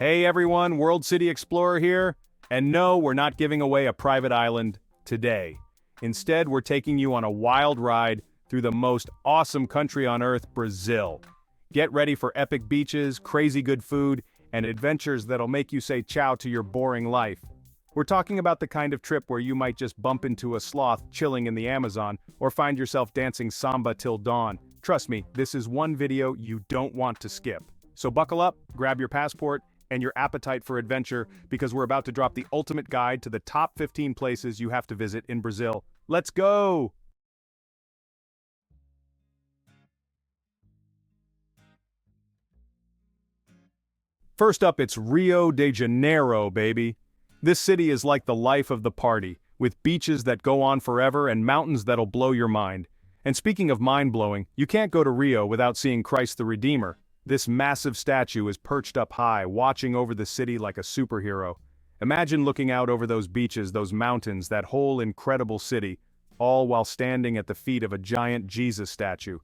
Hey everyone, WorldCity Explorer here. And no, we're not giving away a private island today. Instead, we're taking you on a wild ride through the most awesome country on earth, Brazil. Get ready for epic beaches, crazy good food, and adventures that'll make you say ciao to your boring life. We're talking about the kind of trip where you might just bump into a sloth chilling in the Amazon or find yourself dancing samba till dawn. Trust me, this is one video you don't want to skip. So buckle up, grab your passport, and your appetite for adventure because we're about to drop the ultimate guide to the top 15 places you have to visit in Brazil. Let's go! First up, it's Rio de Janeiro, baby. This city is like the life of the party, with beaches that go on forever and mountains that'll blow your mind. And speaking of mind-blowing, you can't go to Rio without seeing Christ the Redeemer. This massive statue is perched up high, watching over the city like a superhero. Imagine looking out over those beaches, those mountains, that whole incredible city, all while standing at the feet of a giant Jesus statue.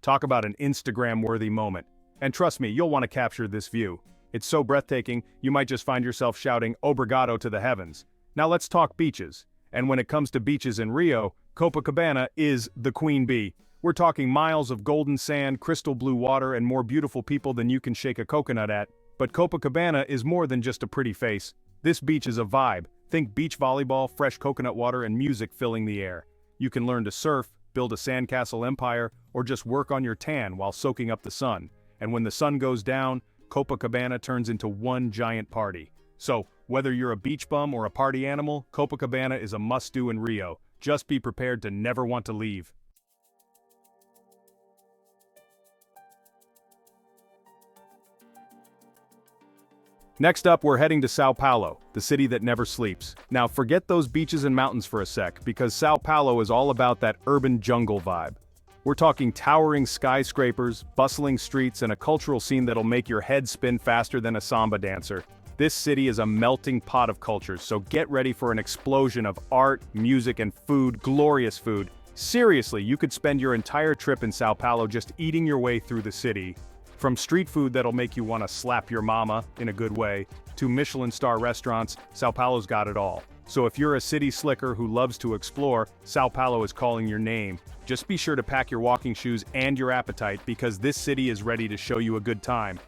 Talk about an Instagram-worthy moment. And trust me, you'll want to capture this view. It's so breathtaking, you might just find yourself shouting "Obrigado" to the heavens. Now let's talk beaches. And when it comes to beaches in Rio, Copacabana is the queen bee. We're talking miles of golden sand, crystal blue water, and more beautiful people than you can shake a coconut at. But Copacabana is more than just a pretty face. This beach is a vibe. Think beach volleyball, fresh coconut water, and music filling the air. You can learn to surf, build a sandcastle empire, or just work on your tan while soaking up the sun. And when the sun goes down, Copacabana turns into one giant party. So, whether you're a beach bum or a party animal, Copacabana is a must-do in Rio. Just be prepared to never want to leave. Next up, we're heading to São Paulo, the city that never sleeps. Now forget those beaches and mountains for a sec, because São Paulo is all about that urban jungle vibe. We're talking towering skyscrapers, bustling streets, and a cultural scene that'll make your head spin faster than a samba dancer. This city is a melting pot of cultures, so get ready for an explosion of art, music, and food, glorious food. Seriously, you could spend your entire trip in São Paulo just eating your way through the city. From street food that'll make you want to slap your mama, in a good way, to Michelin star restaurants, São Paulo's got it all. So if you're a city slicker who loves to explore, São Paulo is calling your name. Just be sure to pack your walking shoes and your appetite because this city is ready to show you a good time.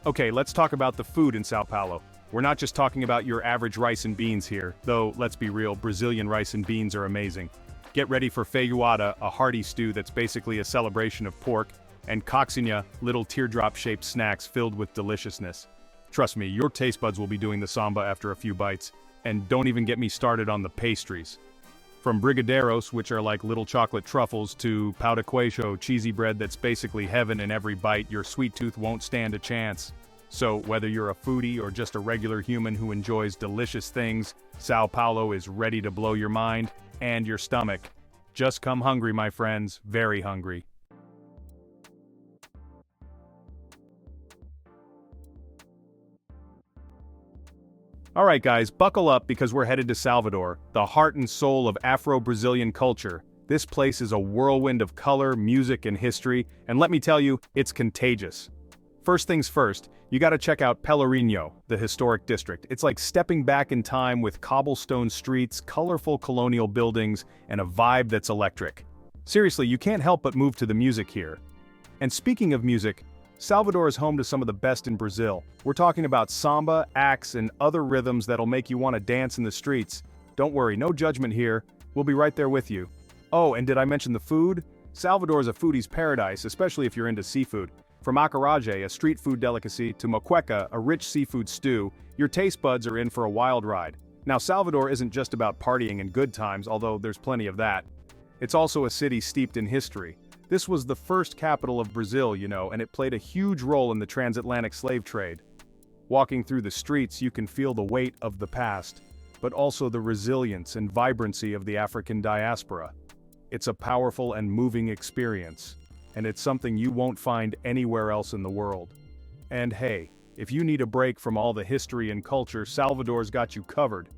Okay, let's talk about the food in São Paulo. We're not just talking about your average rice and beans here, though let's be real, Brazilian rice and beans are amazing. Get ready for feijoada, a hearty stew that's basically a celebration of pork, and coxinha, little teardrop-shaped snacks filled with deliciousness. Trust me, your taste buds will be doing the samba after a few bites. And don't even get me started on the pastries. From brigadeiros, which are like little chocolate truffles, to pão de queijo, cheesy bread that's basically heaven in every bite, your sweet tooth won't stand a chance. So whether you're a foodie or just a regular human who enjoys delicious things, São Paulo is ready to blow your mind and your stomach. Just come hungry, my friends, very hungry. Alright guys, buckle up because we're headed to Salvador, the heart and soul of Afro-Brazilian culture. This place is a whirlwind of color, music, and history, and let me tell you, it's contagious. First things first, you gotta check out Pelourinho, the historic district. It's like stepping back in time with cobblestone streets, colorful colonial buildings, and a vibe that's electric. Seriously, you can't help but move to the music here. And speaking of music, Salvador is home to some of the best in Brazil. We're talking about samba, axe, and other rhythms that'll make you want to dance in the streets. Don't worry, no judgment here. We'll be right there with you. Oh, and did I mention the food? Salvador is a foodie's paradise, especially if you're into seafood. From acarajé, a street food delicacy, to moqueca, a rich seafood stew, your taste buds are in for a wild ride. Now, Salvador isn't just about partying and good times, although there's plenty of that. It's also a city steeped in history. This was the first capital of Brazil, you know, and it played a huge role in the transatlantic slave trade. Walking through the streets, you can feel the weight of the past, but also the resilience and vibrancy of the African diaspora. It's a powerful and moving experience, and it's something you won't find anywhere else in the world. And hey, if you need a break from all the history and culture, Salvador's got you covered.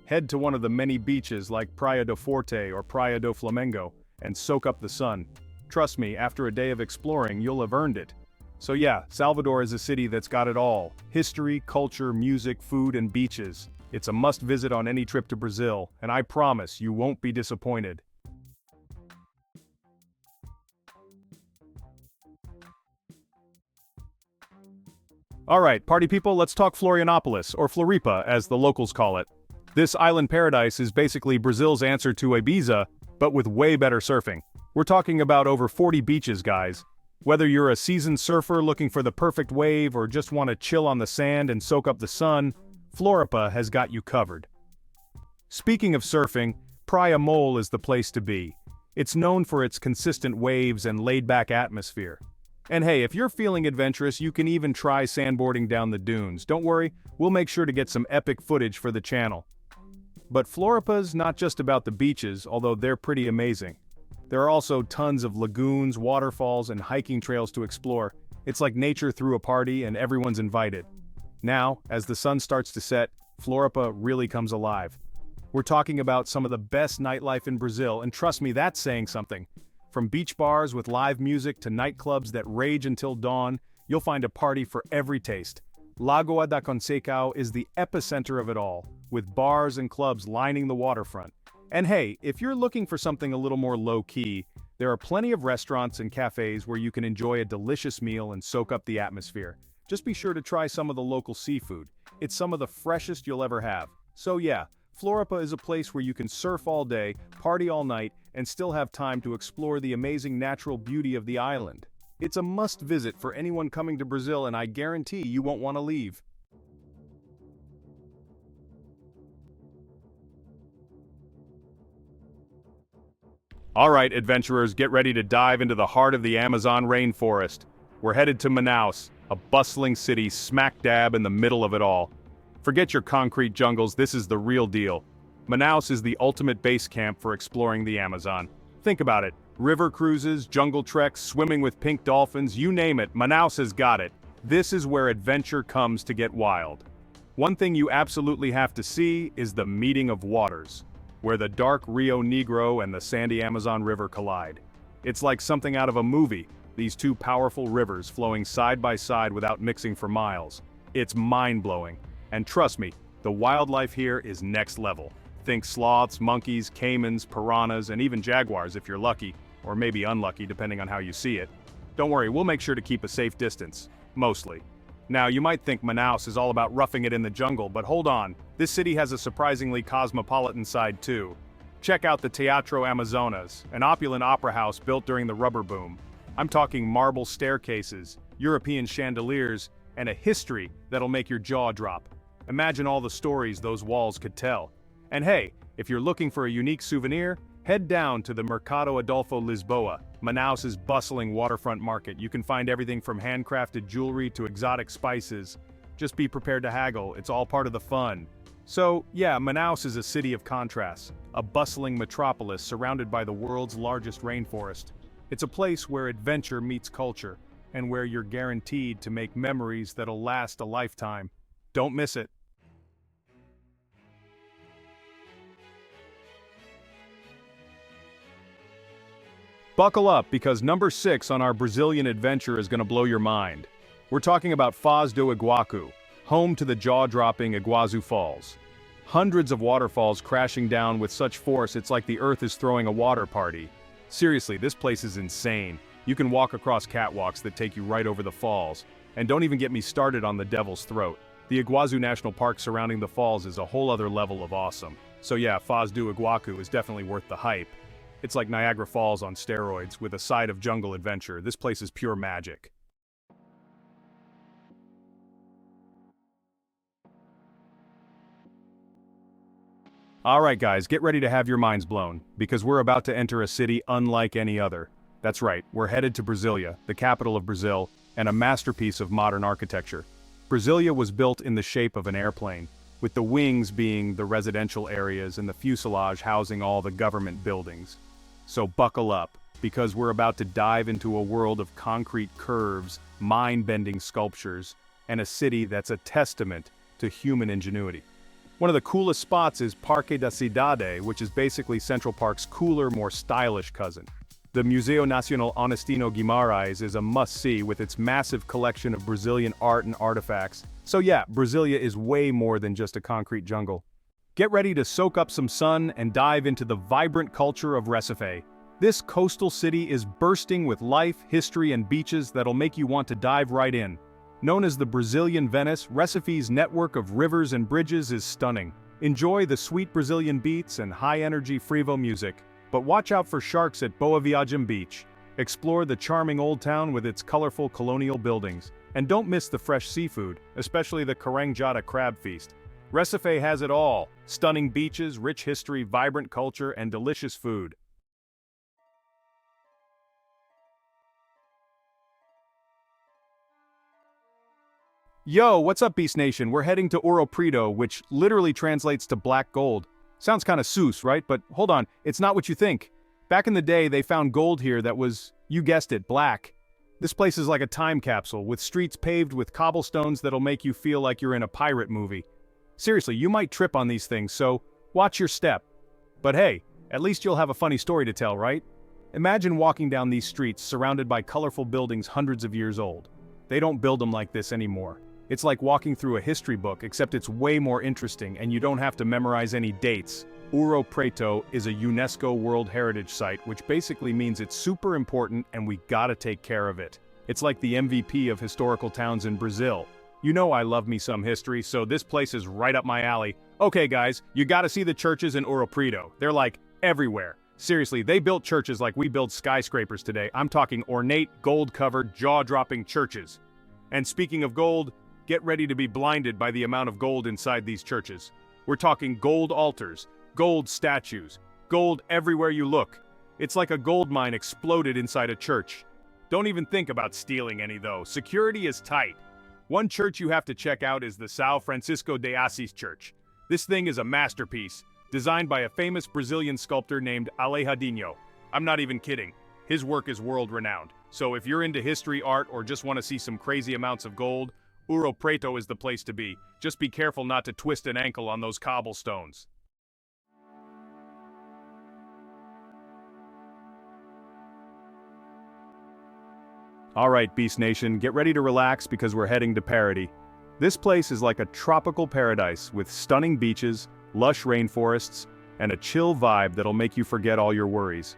Head to one of the many beaches like Praia do Forte or Praia do Flamengo and soak up the sun. Trust me, after a day of exploring, you'll have earned it. So yeah, Salvador is a city that's got it all. History, culture, music, food, and beaches. It's a must-visit on any trip to Brazil, and I promise you won't be disappointed. Alright, party people, let's talk Florianópolis, or Floripa as the locals call it. This island paradise is basically Brazil's answer to Ibiza, but with way better surfing. We're talking about over 40 beaches, guys. Whether you're a seasoned surfer looking for the perfect wave or just want to chill on the sand and soak up the sun, Floripa has got you covered. Speaking of surfing, Praia Mole is the place to be. It's known for its consistent waves and laid-back atmosphere. And hey, if you're feeling adventurous, you can even try sandboarding down the dunes. Don't worry, we'll make sure to get some epic footage for the channel. But Floripa's not just about the beaches, although they're pretty amazing. There are also tons of lagoons, waterfalls, and hiking trails to explore. It's like nature threw a party and everyone's invited. Now, as the sun starts to set, Floripa really comes alive. We're talking about some of the best nightlife in Brazil, and trust me, that's saying something. From beach bars with live music to nightclubs that rage until dawn, you'll find a party for every taste. Lagoa da Conceição is the epicenter of it all, with bars and clubs lining the waterfront. And hey, if you're looking for something a little more low-key, there are plenty of restaurants and cafes where you can enjoy a delicious meal and soak up the atmosphere. Just be sure to try some of the local seafood. It's some of the freshest you'll ever have. So yeah, Floripa is a place where you can surf all day, party all night, and still have time to explore the amazing natural beauty of the island. It's a must-visit for anyone coming to Brazil, and I guarantee you won't want to leave. Alright, adventurers, get ready to dive into the heart of the Amazon rainforest. We're headed to Manaus, a bustling city smack dab in the middle of it all. Forget your concrete jungles, this is the real deal. Manaus is the ultimate base camp for exploring the Amazon. Think about it. River cruises, jungle treks, swimming with pink dolphins, you name it, Manaus has got it. This is where adventure comes to get wild. One thing you absolutely have to see is the meeting of waters, where the dark Rio Negro and the sandy Amazon River collide. It's like something out of a movie, these two powerful rivers flowing side by side without mixing for miles. It's mind-blowing. And trust me, the wildlife here is next level. Think sloths, monkeys, caimans, piranhas, and even jaguars if you're lucky, or maybe unlucky depending on how you see it. Don't worry, we'll make sure to keep a safe distance. Mostly. Now, you might think Manaus is all about roughing it in the jungle, but hold on, this city has a surprisingly cosmopolitan side too. Check out the Teatro Amazonas, an opulent opera house built during the rubber boom. I'm talking marble staircases, European chandeliers, and a history that'll make your jaw drop. Imagine all the stories those walls could tell. And hey, if you're looking for a unique souvenir, head down to the Mercado Adolfo Lisboa, Manaus's bustling waterfront market. You can find everything from handcrafted jewelry to exotic spices. Just be prepared to haggle, it's all part of the fun. So, yeah, Manaus is a city of contrasts, a bustling metropolis surrounded by the world's largest rainforest. It's a place where adventure meets culture, and where you're guaranteed to make memories that'll last a lifetime. Don't miss it. Buckle up, because number 6 on our Brazilian adventure is going to blow your mind. We're talking about Foz do Iguaçu, home to the jaw-dropping Iguaçu Falls. Hundreds of waterfalls crashing down with such force it's like the earth is throwing a water party. Seriously, this place is insane. You can walk across catwalks that take you right over the falls. And don't even get me started on the Devil's Throat. The Iguaçu National Park surrounding the falls is a whole other level of awesome. So yeah, Foz do Iguaçu is definitely worth the hype. It's like Niagara Falls on steroids with a side of jungle adventure. This place is pure magic. Alright guys, get ready to have your minds blown, because we're about to enter a city unlike any other. That's right, we're headed to Brasilia, the capital of Brazil, and a masterpiece of modern architecture. Brasilia was built in the shape of an airplane, with the wings being the residential areas and the fuselage housing all the government buildings. So buckle up, because we're about to dive into a world of concrete curves, mind-bending sculptures, and a city that's a testament to human ingenuity. One of the coolest spots is Parque da Cidade, which is basically Central Park's cooler, more stylish cousin. The Museu Nacional Honestino Guimarães is a must-see with its massive collection of Brazilian art and artifacts. So yeah, Brasilia is way more than just a concrete jungle. Get ready to soak up some sun and dive into the vibrant culture of Recife. This coastal city is bursting with life, history, and beaches that'll make you want to dive right in. Known as the Brazilian Venice, Recife's network of rivers and bridges is stunning. Enjoy the sweet Brazilian beats and high-energy frevo music, but watch out for sharks at Boa Viagem Beach. Explore the charming old town with its colorful colonial buildings. And don't miss the fresh seafood, especially the Carangjada crab feast. Recife has it all: stunning beaches, rich history, vibrant culture, and delicious food. Yo, what's up, Beast Nation? We're heading to Ouro Preto, which literally translates to black gold. Sounds kinda sus, right? But hold on, it's not what you think. Back in the day, they found gold here that was, you guessed it, black. This place is like a time capsule, with streets paved with cobblestones that'll make you feel like you're in a pirate movie. Seriously, you might trip on these things, so watch your step. But hey, at least you'll have a funny story to tell, right? Imagine walking down these streets surrounded by colorful buildings hundreds of years old. They don't build them like this anymore. It's like walking through a history book, except it's way more interesting and you don't have to memorize any dates. Ouro Preto is a UNESCO World Heritage Site, which basically means it's super important and we gotta take care of it. It's like the MVP of historical towns in Brazil. You know I love me some history, so this place is right up my alley. Okay guys, you gotta see the churches in Ouro Preto. They're like everywhere. Seriously, they built churches like we build skyscrapers today. I'm talking ornate, gold-covered, jaw-dropping churches. And speaking of gold, get ready to be blinded by the amount of gold inside these churches. We're talking gold altars, gold statues, gold everywhere you look. It's like a gold mine exploded inside a church. Don't even think about stealing any though. Security is tight. One church you have to check out is the São Francisco de Assis Church. This thing is a masterpiece, designed by a famous Brazilian sculptor named Alejandro. I'm not even kidding. His work is world-renowned. So if you're into history, art, or just want to see some crazy amounts of gold, Ouro Preto is the place to be. Just be careful not to twist an ankle on those cobblestones. Alright, Beast Nation, get ready to relax because we're heading to Parody. This place is like a tropical paradise with stunning beaches, lush rainforests, and a chill vibe that'll make you forget all your worries.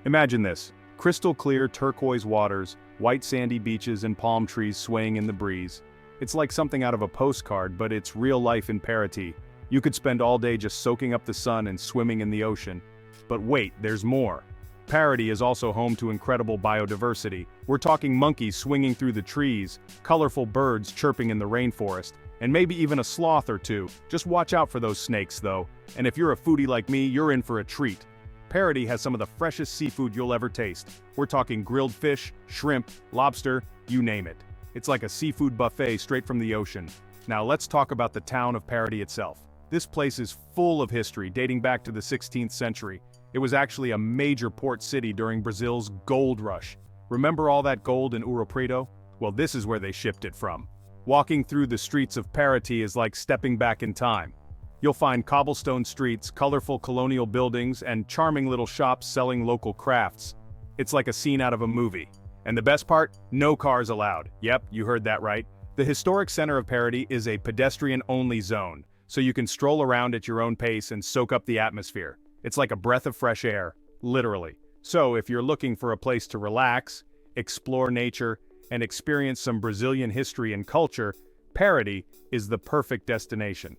Imagine this: crystal clear turquoise waters, white sandy beaches, and palm trees swaying in the breeze. It's like something out of a postcard, but it's real life in Parati. You could spend all day just soaking up the sun and swimming in the ocean. But wait, there's more. Parati is also home to incredible biodiversity. We're talking monkeys swinging through the trees, colorful birds chirping in the rainforest, and maybe even a sloth or two. Just watch out for those snakes though. And if you're a foodie like me, you're in for a treat. Parati has some of the freshest seafood you'll ever taste. We're talking grilled fish, shrimp, lobster, you name it. It's like a seafood buffet straight from the ocean. Now let's talk about the town of Parati itself. This place is full of history dating back to the 16th century. It was actually a major port city during Brazil's gold rush. Remember all that gold in Ouro Preto? Well, this is where they shipped it from. Walking through the streets of Parati is like stepping back in time. You'll find cobblestone streets, colorful colonial buildings, and charming little shops selling local crafts. It's like a scene out of a movie. And the best part? No cars allowed. Yep, you heard that right. The historic center of Parati is a pedestrian-only zone, so you can stroll around at your own pace and soak up the atmosphere. It's like a breath of fresh air, literally. So if you're looking for a place to relax, explore nature, and experience some Brazilian history and culture, Parati is the perfect destination.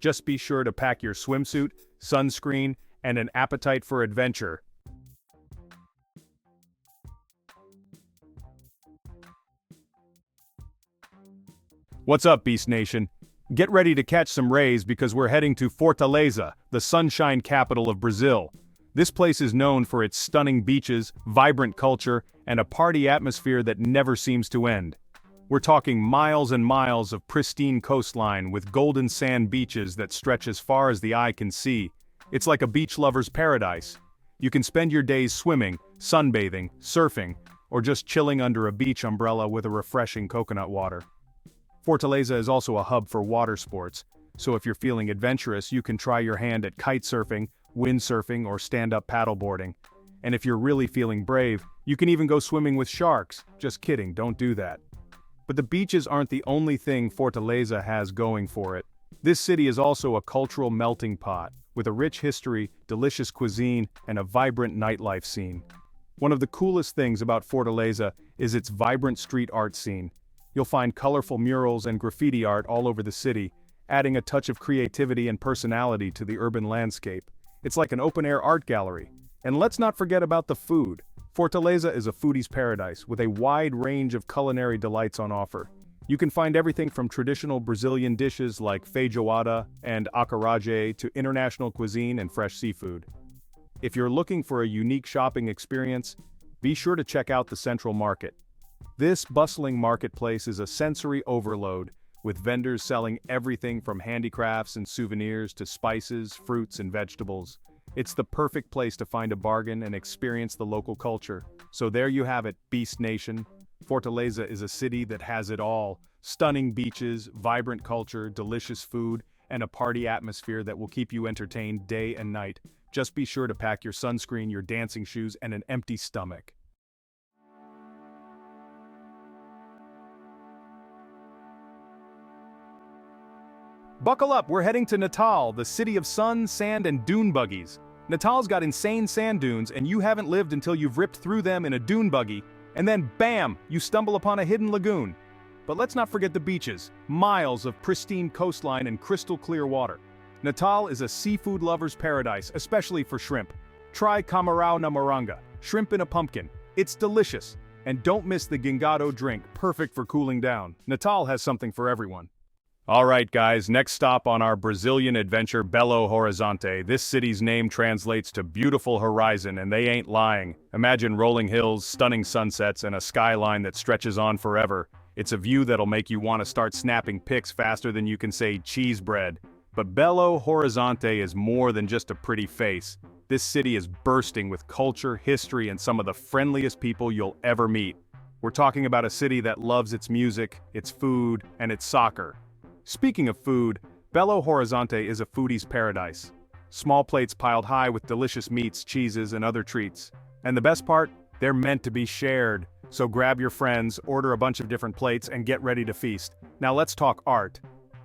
Just be sure to pack your swimsuit, sunscreen, and an appetite for adventure. What's up, Beast Nation? Get ready to catch some rays because we're heading to Fortaleza, the sunshine capital of Brazil. This place is known for its stunning beaches, vibrant culture, and a party atmosphere that never seems to end. We're talking miles and miles of pristine coastline with golden sand beaches that stretch as far as the eye can see. It's like a beach lover's paradise. You can spend your days swimming, sunbathing, surfing, or just chilling under a beach umbrella with a refreshing coconut water. Fortaleza is also a hub for water sports, so if you're feeling adventurous, you can try your hand at kite surfing, windsurfing, or stand-up paddleboarding. And if you're really feeling brave, you can even go swimming with sharks. Just kidding, don't do that. But the beaches aren't the only thing Fortaleza has going for it. This city is also a cultural melting pot, with a rich history, delicious cuisine, and a vibrant nightlife scene. One of the coolest things about Fortaleza is its vibrant street art scene. You'll find colorful murals and graffiti art all over the city, adding a touch of creativity and personality to the urban landscape. It's like an open-air art gallery. And let's not forget about the food. Fortaleza is a foodie's paradise, with a wide range of culinary delights on offer. You can find everything from traditional Brazilian dishes like feijoada and acarajé to international cuisine and fresh seafood. If you're looking for a unique shopping experience, be sure to check out the Central Market. This bustling marketplace is a sensory overload, with vendors selling everything from handicrafts and souvenirs to spices, fruits, and vegetables. It's the perfect place to find a bargain and experience the local culture. So there you have it, Beast Nation. Fortaleza is a city that has it all. Stunning beaches, vibrant culture, delicious food, and a party atmosphere that will keep you entertained day and night. Just be sure to pack your sunscreen, your dancing shoes, and an empty stomach. Buckle up, we're heading to Natal, the city of sun, sand, and dune buggies. Natal's got insane sand dunes, and you haven't lived until you've ripped through them in a dune buggy, and then bam, you stumble upon a hidden lagoon. But let's not forget the beaches, miles of pristine coastline and crystal clear water. Natal is a seafood lover's paradise, especially for shrimp. Try camarão na moranga, shrimp in a pumpkin. It's delicious. And don't miss the gingado drink, perfect for cooling down. Natal has something for everyone. Alright guys, next stop on our Brazilian adventure, Belo Horizonte. This city's name translates to beautiful horizon, and they ain't lying. Imagine rolling hills, stunning sunsets, and a skyline that stretches on forever. It's a view that'll make you want to start snapping pics faster than you can say cheese bread. But Belo Horizonte is more than just a pretty face. This city is bursting with culture, history, and some of the friendliest people you'll ever meet. We're talking about a city that loves its music, its food, and its soccer. Speaking of food, Belo Horizonte is a foodie's paradise. Small plates piled high with delicious meats, cheeses, and other treats. And the best part? They're meant to be shared. So grab your friends, order a bunch of different plates, and get ready to feast. Now let's talk art.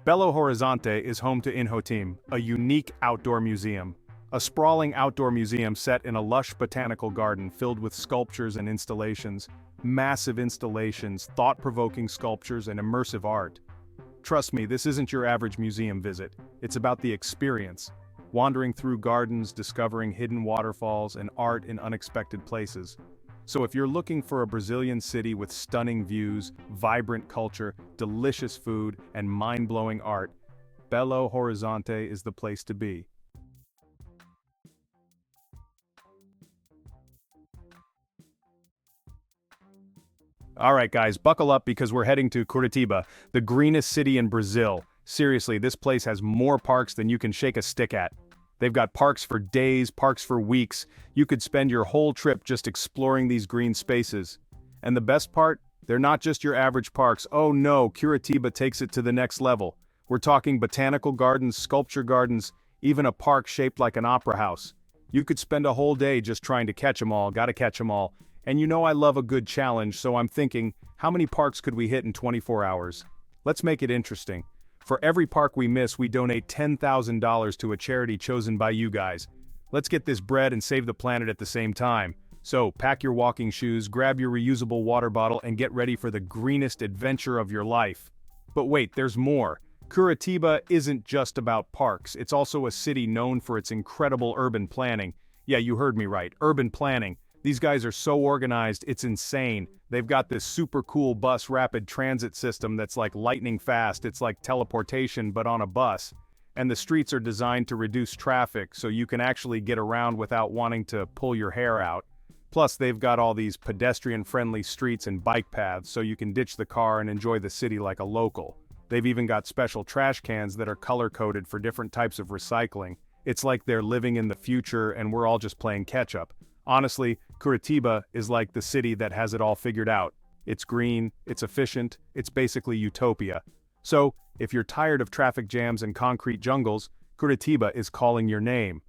Belo Horizonte is home to Inhotim, a unique outdoor museum. A sprawling outdoor museum set in a lush botanical garden filled with sculptures and installations. Massive installations, thought-provoking sculptures, and immersive art. Trust me, this isn't your average museum visit. It's about the experience. Wandering through gardens, discovering hidden waterfalls, and art in unexpected places. So if you're looking for a Brazilian city with stunning views, vibrant culture, delicious food, and mind-blowing art, Belo Horizonte is the place to be. Alright guys, buckle up because we're heading to Curitiba, the greenest city in Brazil. Seriously, this place has more parks than you can shake a stick at. They've got parks for days, parks for weeks. You could spend your whole trip just exploring these green spaces. And the best part? They're not just your average parks. Oh no, Curitiba takes it to the next level. We're talking botanical gardens, sculpture gardens, even a park shaped like an opera house. You could spend a whole day just trying to catch them all, gotta catch them all. And you know I love a good challenge, so I'm thinking, how many parks could we hit in 24 hours? Let's make it interesting. For every park we miss, we donate $10,000 to a charity chosen by you guys. Let's get this bread and save the planet at the same time. So, pack your walking shoes, grab your reusable water bottle, and get ready for the greenest adventure of your life. But wait, there's more. Curitiba isn't just about parks, it's also a city known for its incredible urban planning. Yeah, you heard me right, urban planning. These guys are so organized, it's insane. They've got this super cool bus rapid transit system that's like lightning fast. It's like teleportation, but on a bus. And the streets are designed to reduce traffic, so you can actually get around without wanting to pull your hair out. Plus, they've got all these pedestrian-friendly streets and bike paths, so you can ditch the car and enjoy the city like a local. They've even got special trash cans that are color-coded for different types of recycling. It's like they're living in the future and we're all just playing catch-up. Honestly, Curitiba is like the city that has it all figured out. It's green, it's efficient, it's basically utopia. So, if you're tired of traffic jams and concrete jungles, Curitiba is calling your name.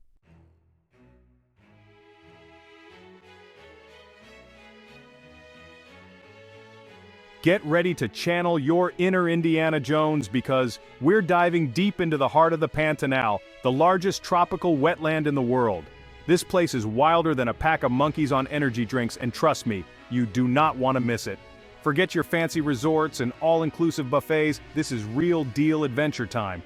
Get ready to channel your inner Indiana Jones because we're diving deep into the heart of the Pantanal, the largest tropical wetland in the world. This place is wilder than a pack of monkeys on energy drinks, and trust me, you do not want to miss it. Forget your fancy resorts and all-inclusive buffets, this is real deal adventure time.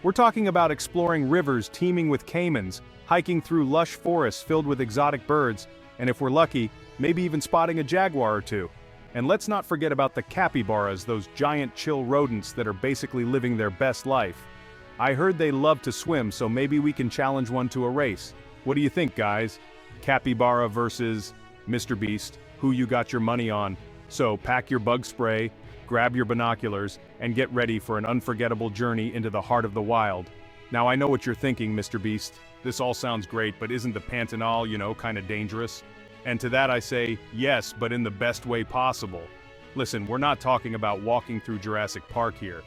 We're talking about exploring rivers teeming with caimans, hiking through lush forests filled with exotic birds, and if we're lucky, maybe even spotting a jaguar or two. And let's not forget about the capybaras, those giant chill rodents that are basically living their best life. I heard they love to swim, so maybe we can challenge one to a race. What do you think, guys? Capybara versus Mr. Beast, who you got your money on? So pack your bug spray, grab your binoculars, and get ready for an unforgettable journey into the heart of the wild. Now I know what you're thinking, Mr. Beast. This all sounds great, but isn't the Pantanal, kind of dangerous? And to that I say, yes, but in the best way possible. Listen, we're not talking about walking through Jurassic Park here.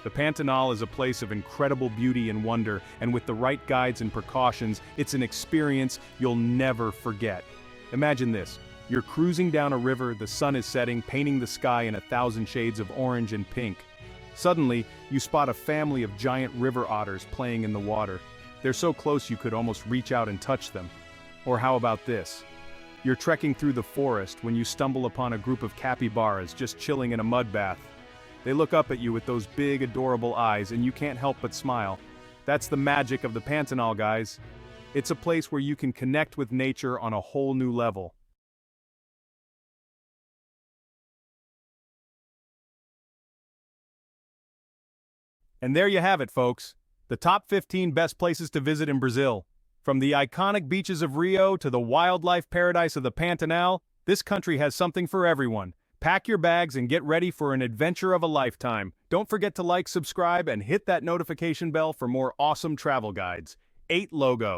The Pantanal is a place of incredible beauty and wonder, and with the right guides and precautions, it's an experience you'll never forget. Imagine this. You're cruising down a river, the sun is setting, painting the sky in 1,000 shades of orange and pink. Suddenly, you spot a family of giant river otters playing in the water. They're so close you could almost reach out and touch them. Or how about this? You're trekking through the forest when you stumble upon a group of capybaras just chilling in a mud bath. They look up at you with those big, adorable eyes, and you can't help but smile. That's the magic of the Pantanal, guys. It's a place where you can connect with nature on a whole new level. And there you have it, folks. The top 15 best places to visit in Brazil. From the iconic beaches of Rio to the wildlife paradise of the Pantanal, this country has something for everyone. Pack your bags and get ready for an adventure of a lifetime. Don't forget to like, subscribe, and hit that notification bell for more awesome travel guides. 8 Logo.